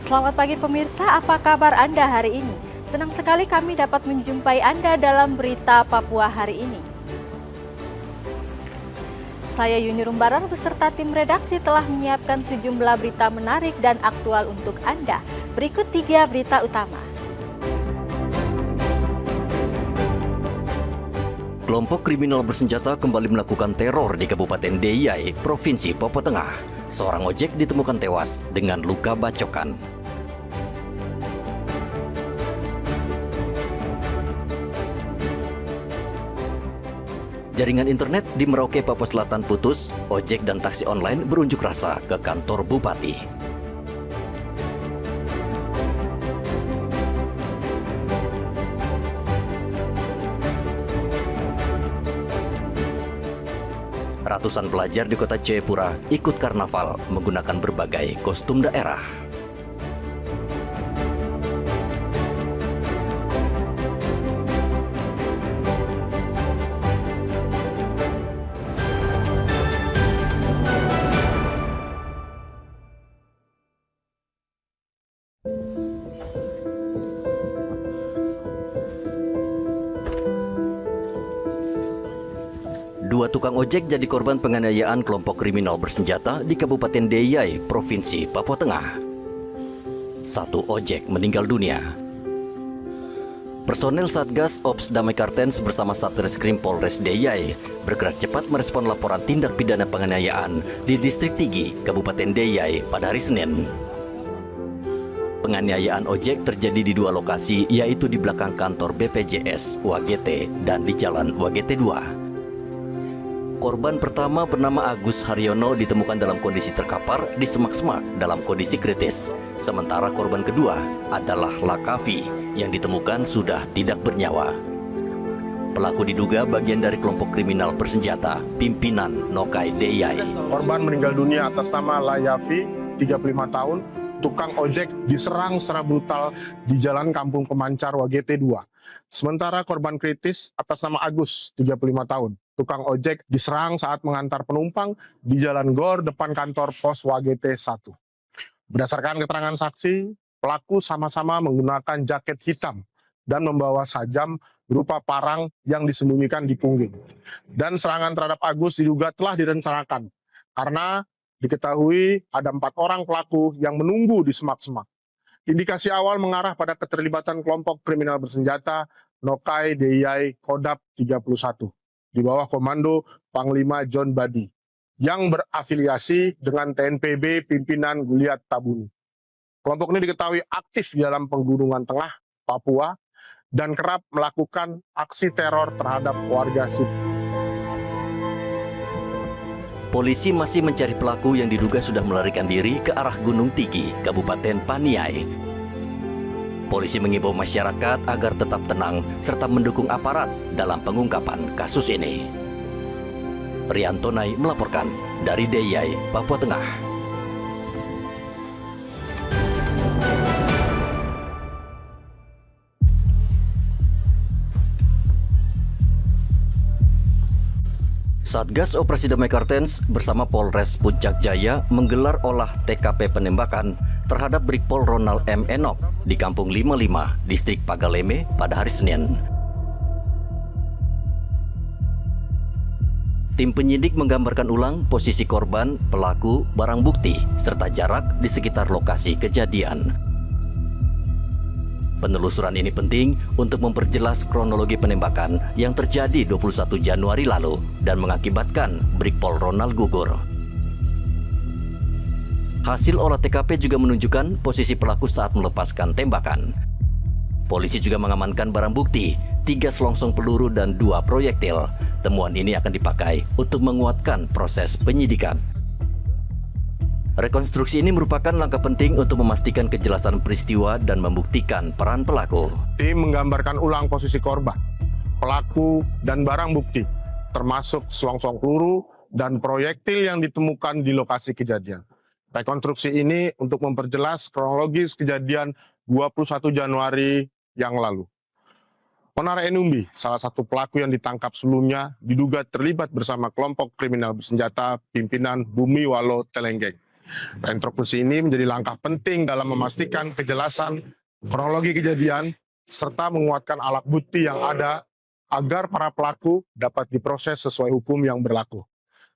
Selamat pagi pemirsa, apa kabar Anda hari ini? Senang sekali kami dapat menjumpai Anda dalam berita Papua hari ini. Saya Yuni Rumbaran beserta tim redaksi telah menyiapkan sejumlah berita menarik dan aktual untuk Anda. Berikut 3 berita utama. Kelompok kriminal bersenjata kembali melakukan teror di Kabupaten Deiyai, Provinsi Papua Tengah. Seorang ojek ditemukan tewas dengan luka bacokan. Jaringan internet di Merauke, Papua Selatan putus, ojek dan taksi online berunjuk rasa ke kantor bupati. Ratusan pelajar di kota Jayapura ikut karnaval menggunakan berbagai kostum daerah. Dua tukang ojek jadi korban penganiayaan kelompok kriminal bersenjata di Kabupaten Deiyai, Provinsi Papua Tengah. Satu ojek meninggal dunia. Personel Satgas Ops Damai Kartens bersama Satreskrim Polres Deiyai bergerak cepat merespon laporan tindak pidana penganiayaan di Distrik Tigi, Kabupaten Deiyai pada hari Senin. Penganiayaan ojek terjadi di 2 lokasi, yaitu di belakang kantor BPJS WGT dan di Jalan WGT 2. Korban pertama bernama Agus Haryono ditemukan dalam kondisi terkapar di semak-semak dalam kondisi kritis. Sementara korban kedua adalah Lakavi yang ditemukan sudah tidak bernyawa. Pelaku diduga bagian dari kelompok kriminal bersenjata pimpinan Nokai Deiyai. Korban meninggal dunia atas nama Layavi, 35 tahun, tukang ojek diserang secara brutal di Jalan Kampung Pemancar WGT 2. Sementara korban kritis atas nama Agus, 35 tahun. Tukang ojek diserang saat mengantar penumpang di Jalan Gor depan kantor pos WGT 1. Berdasarkan keterangan saksi, pelaku sama-sama menggunakan jaket hitam dan membawa sajam berupa parang yang disembunyikan di punggung. Dan serangan terhadap Agus diduga telah direncanakan karena diketahui ada 4 orang pelaku yang menunggu di semak-semak. Indikasi awal mengarah pada keterlibatan kelompok kriminal bersenjata Nokai Deiyai Kodap 31. Di bawah komando Panglima John Badi, yang berafiliasi dengan TNPB pimpinan Guliat Tabuni. Kelompok ini diketahui aktif di dalam Pegunungan Tengah, Papua, dan kerap melakukan aksi teror terhadap warga sipil. Polisi masih mencari pelaku yang diduga sudah melarikan diri ke arah Gunung Tigi, Kabupaten Paniai. Polisi mengimbau masyarakat agar tetap tenang serta mendukung aparat dalam pengungkapan kasus ini. Riantonai melaporkan dari Deiyai, Papua Tengah. Satgas Operasi Damai Kartens bersama Polres Puncak Jaya menggelar olah TKP penembakan terhadap Brigpol Ronald M. Enok di Kampung 55, Distrik Pagaleme pada hari Senin. Tim penyidik menggambarkan ulang posisi korban, pelaku, barang bukti, serta jarak di sekitar lokasi kejadian. Penelusuran ini penting untuk memperjelas kronologi penembakan yang terjadi 21 Januari lalu dan mengakibatkan Brigpol Ronald gugur. Hasil olah TKP juga menunjukkan posisi pelaku saat melepaskan tembakan. Polisi juga mengamankan barang bukti, 3 selongsong peluru dan 2 proyektil. Temuan ini akan dipakai untuk menguatkan proses penyidikan. Rekonstruksi ini merupakan langkah penting untuk memastikan kejelasan peristiwa dan membuktikan peran pelaku. Tim menggambarkan ulang posisi korban, pelaku, dan barang bukti, termasuk selongsong peluru dan proyektil yang ditemukan di lokasi kejadian. Rekonstruksi ini untuk memperjelas kronologis kejadian 21 Januari yang lalu. Onara Enumbi, salah satu pelaku yang ditangkap sebelumnya, diduga terlibat bersama kelompok kriminal bersenjata pimpinan Bumi Walo Telenggeng Reintroduksi ini menjadi langkah penting dalam memastikan kejelasan kronologi kejadian serta menguatkan alat bukti yang ada agar para pelaku dapat diproses sesuai hukum yang berlaku.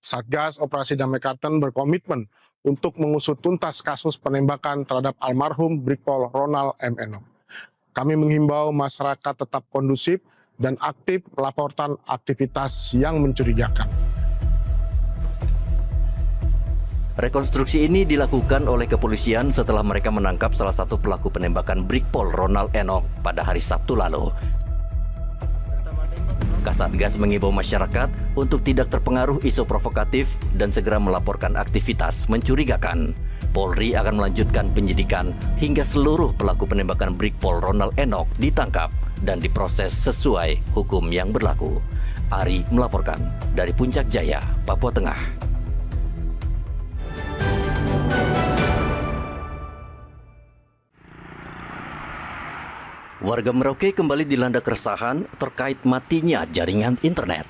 Satgas Operasi Damai Karten berkomitmen untuk mengusut tuntas kasus penembakan terhadap almarhum Brigpol Ronald M. Enok. Kami menghimbau masyarakat tetap kondusif dan aktif melaporkan aktivitas yang mencurigakan. Rekonstruksi ini dilakukan oleh kepolisian setelah mereka menangkap salah satu pelaku penembakan Brigpol Ronald Enok pada hari Sabtu lalu. Kasatgas mengimbau masyarakat untuk tidak terpengaruh isu provokatif dan segera melaporkan aktivitas mencurigakan. Polri akan melanjutkan penyidikan hingga seluruh pelaku penembakan Brigpol Ronald Enok ditangkap dan diproses sesuai hukum yang berlaku. Ari melaporkan dari Puncak Jaya, Papua Tengah. Warga Merauke kembali dilanda keresahan terkait matinya jaringan internet.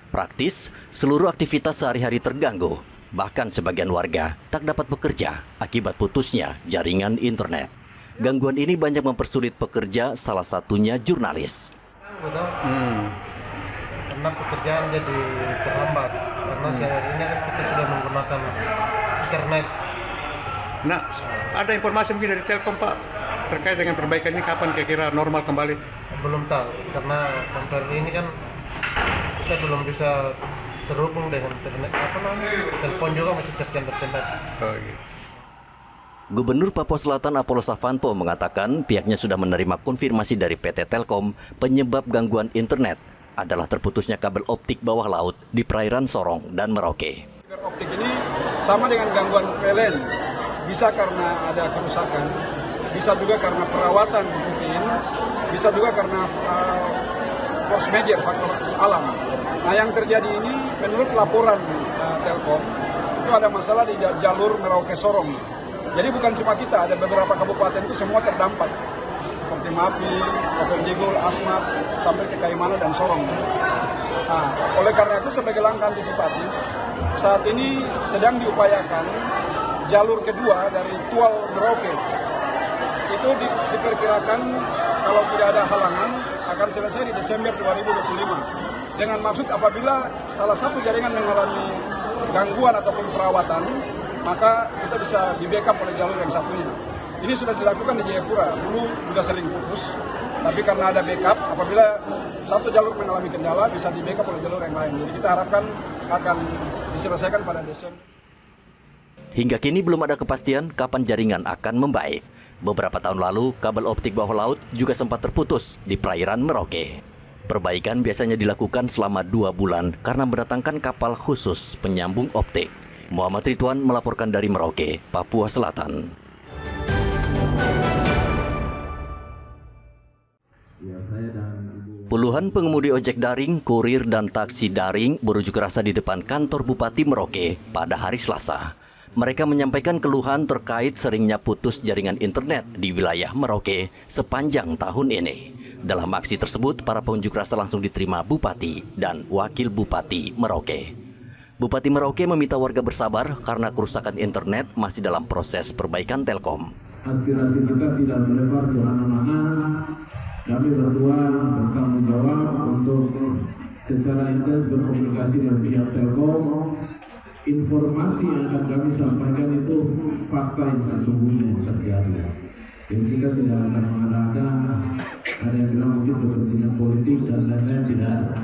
Praktis, seluruh aktivitas sehari-hari terganggu. Bahkan sebagian warga tak dapat bekerja akibat putusnya jaringan internet. Gangguan ini banyak mempersulit pekerja, salah satunya jurnalis. Karena pekerjaan jadi terhambat. Karena sehari ini kan kita sudah menggunakan internet. Nah, ada informasi mungkin dari Telkom, Pak, terkait dengan perbaikan ini kapan kira-kira normal kembali? Belum tahu, karena sampai hari ini kan kita belum bisa terhubung dengan internet. Telepon juga masih tersendat-sendat. Oh, iya. Gubernur Papua Selatan Apollo Savanpo mengatakan pihaknya sudah menerima konfirmasi dari PT Telkom penyebab gangguan internet adalah terputusnya kabel optik bawah laut di perairan Sorong dan Merauke. Kabel optik ini sama dengan gangguan PLN, bisa karena ada kerusakan, bisa juga karena perawatan mungkin, bisa juga karena force major, faktor alam. Nah, yang terjadi ini menurut laporan Telkom itu ada masalah di jalur Merauke Sorong. Jadi bukan cuma kita, ada beberapa kabupaten itu semua terdampak seperti Mapi, Provindigul, Asmat, sampai ke Kaimana dan Sorong. Nah, oleh karena itu sebagai langkah antisipatif, saat ini sedang diupayakan jalur kedua dari Tual Merauke. Itu diperkirakan kalau tidak ada halangan akan selesai di Desember 2025. Dengan maksud apabila salah satu jaringan mengalami gangguan ataupun perawatan, maka kita bisa di-backup oleh jalur yang satunya. Ini sudah dilakukan di Jayapura, dulu juga sering putus, tapi karena ada backup, apabila satu jalur mengalami kendala, bisa di-backup oleh jalur yang lain. Jadi kita harapkan akan diselesaikan pada Desember. Hingga kini belum ada kepastian kapan jaringan akan membaik. Beberapa tahun lalu, kabel optik bawah laut juga sempat terputus di perairan Merauke. Perbaikan biasanya dilakukan selama 2 bulan karena mendatangkan kapal khusus penyambung optik. Muhammad Ridwan melaporkan dari Merauke, Papua Selatan. Puluhan pengemudi ojek daring, kurir, dan taksi daring berunjuk rasa di depan kantor Bupati Merauke pada hari Selasa. Mereka menyampaikan keluhan terkait seringnya putus jaringan internet di wilayah Merauke sepanjang tahun ini. Dalam aksi tersebut, para pengunjuk rasa langsung diterima Bupati dan Wakil Bupati Merauke. Bupati Merauke meminta warga bersabar karena kerusakan internet masih dalam proses perbaikan Telkom. Aspirasi kita tidak melebar ke mana-mana. Kami berdua bertanggung jawab untuk secara intens berkomunikasi dengan pihak Telkom. Informasi yang akan kami sampaikan itu fakta yang sesungguhnya terjadi. Jadi kita tidak akan mengada-ada. Ada yang bilang mungkin kepentingan politik dan lain-lain, tidak ada.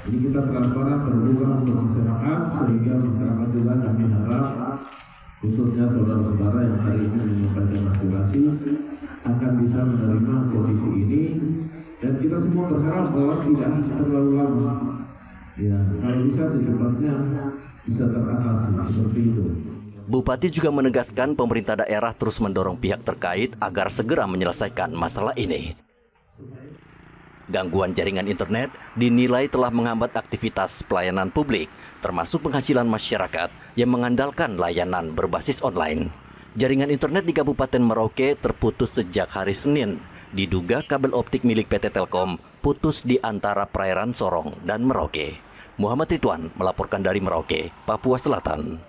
Jadi kita transparan terbuka untuk masyarakat, sehingga masyarakat juga kami harap, khususnya saudara-saudara yang hari ini menyampaikan aspirasi, akan bisa menerima kondisi ini, dan kita semua berharap bahwa tidak terlalu lama. Ya, kalau bisa secepatnya bisa teratasi seperti itu. Bupati juga menegaskan pemerintah daerah terus mendorong pihak terkait agar segera menyelesaikan masalah ini. Gangguan jaringan internet dinilai telah menghambat aktivitas pelayanan publik, termasuk penghasilan masyarakat yang mengandalkan layanan berbasis online. Jaringan internet di Kabupaten Merauke terputus sejak hari Senin. Diduga kabel optik milik PT Telkom putus di antara perairan Sorong dan Merauke. Muhammad Ridwan melaporkan dari Merauke, Papua Selatan.